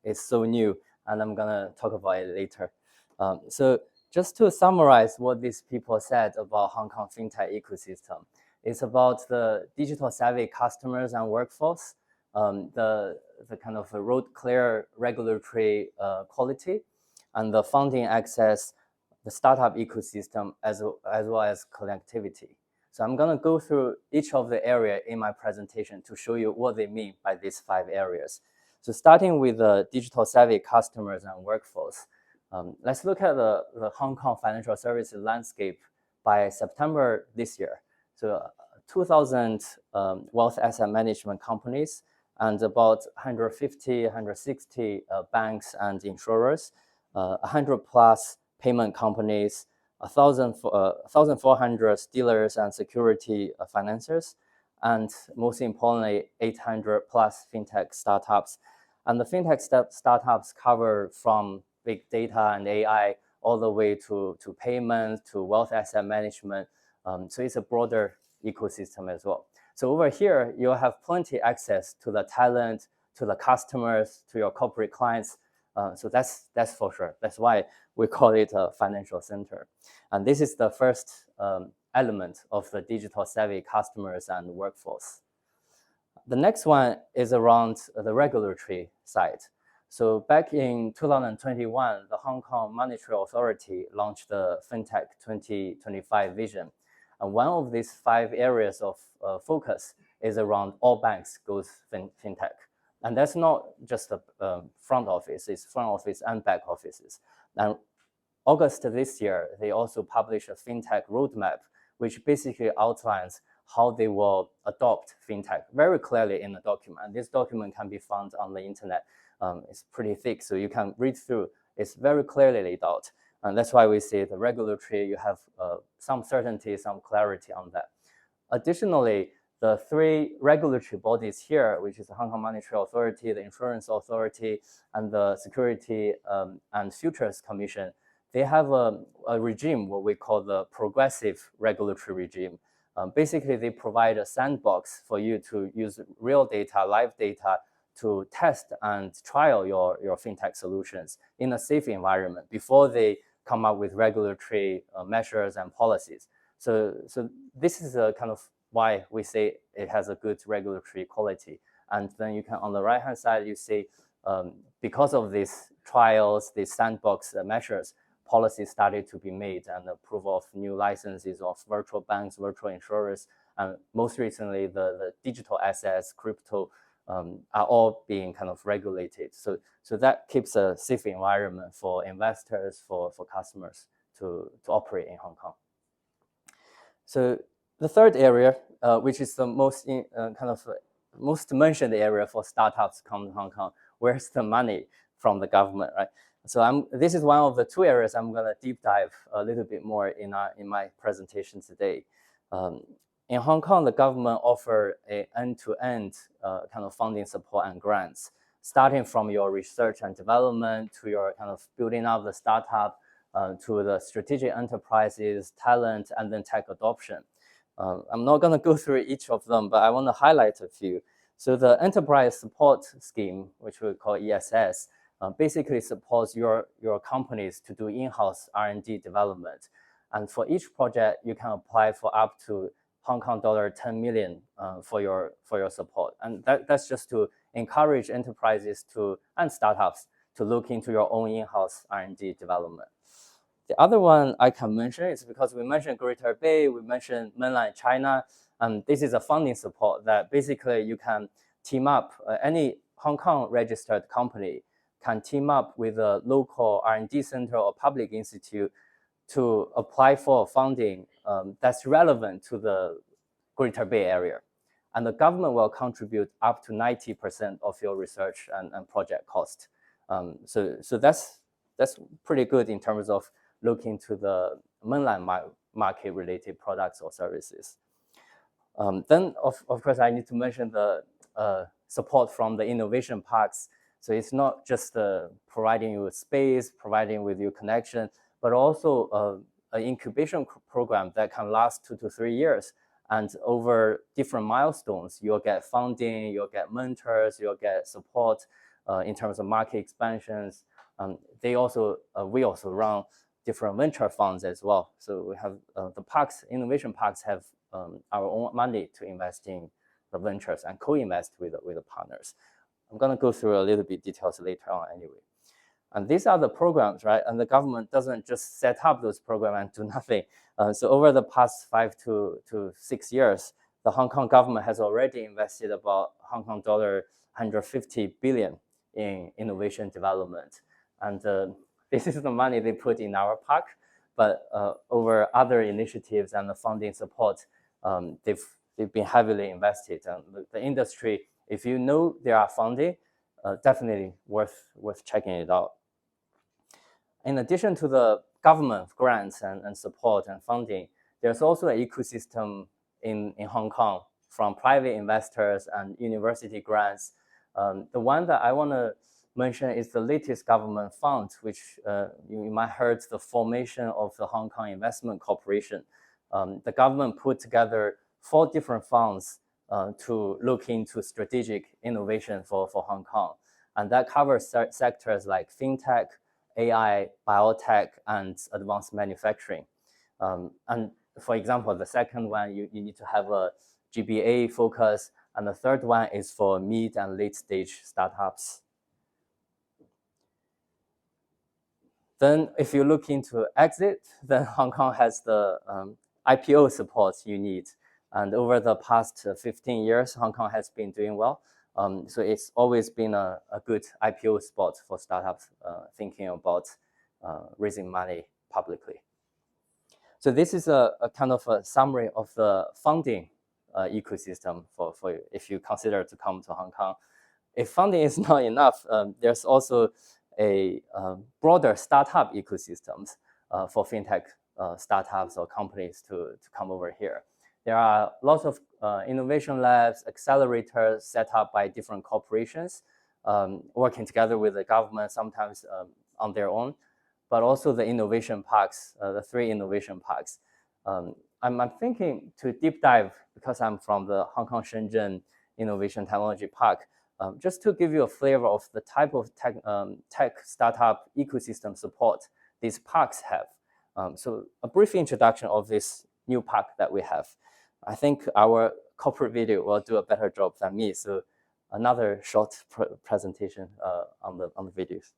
is so new, and I'm gonna talk about it later. So just to summarize what these people said about Hong Kong fintech ecosystem, it's about the digital savvy customers and workforce, the kind of road clear regulatory quality, and the funding access, the startup ecosystem, as well as connectivity. So I'm gonna go through each of the area in my presentation to show you what they mean by these 5 areas. So starting with the digital savvy customers and workforce, let's look at the Hong Kong financial services landscape by September this year. So 2,000 wealth asset management companies and about 150, 160 banks and insurers, 100 plus payment companies, 1,400 dealers and security financiers, and most importantly, 800 plus fintech startups. And the fintech startups cover from big data and AI all the way to payments, to wealth asset management. So it's a broader ecosystem as well. So over here, you'll have plenty access to the talent, to the customers, to your corporate clients. So that's for sure. That's why we call it a financial center. And this is the first element of the digital savvy customers and workforce. The next one is around the regulatory side. So back in 2021, the Hong Kong Monetary Authority launched the FinTech 2025 vision. And one of these 5 areas of focus is around all banks goes fintech. And that's not just the front office, it's front office and back offices. And August this year, they also published a fintech roadmap, which basically outlines how they will adopt fintech very clearly in the document. And this document can be found on the internet. It's pretty thick, so you can read through. It's very clearly laid out. And that's why we say the regulatory, you have some certainty, some clarity on that. Additionally, the 3 regulatory bodies here, which is the Hong Kong Monetary Authority, the Insurance Authority, and the Security and Futures Commission, they have a regime, what we call the progressive regulatory regime. Basically, they provide a sandbox for you to use real data, live data, to test and trial your fintech solutions in a safe environment before they come up with regulatory measures and policies. So this is a kind of why we say it has a good regulatory quality. And then you can, on the right-hand side, you see because of these trials, these sandbox measures, policies started to be made and approval of new licenses of virtual banks, virtual insurers, and most recently, the digital assets, crypto, are all being kind of regulated. So that keeps a safe environment for investors, for customers to operate in Hong Kong. So the third area, which is the most most mentioned area for startups come to Hong Kong, where's the money from the government, right? So this is one of the 2 areas I'm going to deep dive a little bit more in my presentation today. In Hong Kong, the government offer an end-to-end kind of funding support and grants, starting from your research and development to your kind of building up the startup, to the strategic enterprises, talent, and then tech adoption. I'm not going to go through each of them, but I want to highlight a few. So the enterprise support scheme, which we call ESS, basically supports your companies to do in-house R&D development. And for each project, you can apply for up to Hong Kong dollar 10 million for your support. And that's just to encourage enterprises and startups to look into your own in-house R&D development. The other one I can mention is because we mentioned Greater Bay, we mentioned mainland China, and this is a funding support that basically you can team up, any Hong Kong registered company can team up with a local R&D center or public institute to apply for funding that's relevant to the Greater Bay Area. And the government will contribute up to 90% of your research and project cost. So that's pretty good in terms of looking to the mainland market related products or services. Then of course, I need to mention the support from the innovation parks. So it's not just providing you with space, providing with you connection, but also an incubation program that can last 2 to 3 years. And over different milestones, you'll get funding, you'll get mentors, you'll get support in terms of market expansions. We also run different venture funds as well. So we have the parks, innovation parks have our own money to invest in the ventures and co-invest with the partners. I'm going to go through a little bit details later on anyway. And these are the programs, right? And the government doesn't just set up those programs and do nothing. So over the past 5 to 6 years, the Hong Kong government has already invested about Hong Kong dollar 150 billion in innovation development. And this is the money they put in our park, but over other initiatives and the funding support, they've been heavily invested. And the industry, if you know there are funding, definitely worth checking it out. In addition to the government grants and support and funding, there's also an ecosystem in Hong Kong from private investors and university grants. The one that I want to mention is the latest government fund, which you might heard the formation of the Hong Kong Investment Corporation. The government put together 4 different funds to look into strategic innovation for Hong Kong. And that covers sectors like fintech, AI, biotech, and advanced manufacturing. And for example, the second one, you need to have a GBA focus, and the third one is for mid and late stage startups. Then if you look into exit, then Hong Kong has the IPO support you need. And over the past 15 years, Hong Kong has been doing well. So it's always been a good IPO spot for startups thinking about raising money publicly. So this is a kind of a summary of the funding ecosystem for if you consider to come to Hong Kong. If funding is not enough, there's also a broader startup ecosystems for fintech startups or companies to come over here. There are lots of innovation labs, accelerators set up by different corporations, working together with the government, sometimes on their own, but also the innovation parks, the 3 innovation parks. I'm thinking to deep dive, because I'm from the Hong-Kong-Shenzhen Innovation Technology Park, just to give you a flavor of the type of tech startup ecosystem support these parks have. So a brief introduction of this new park that we have. I think our corporate video will do a better job than me. So another short presentation on the videos.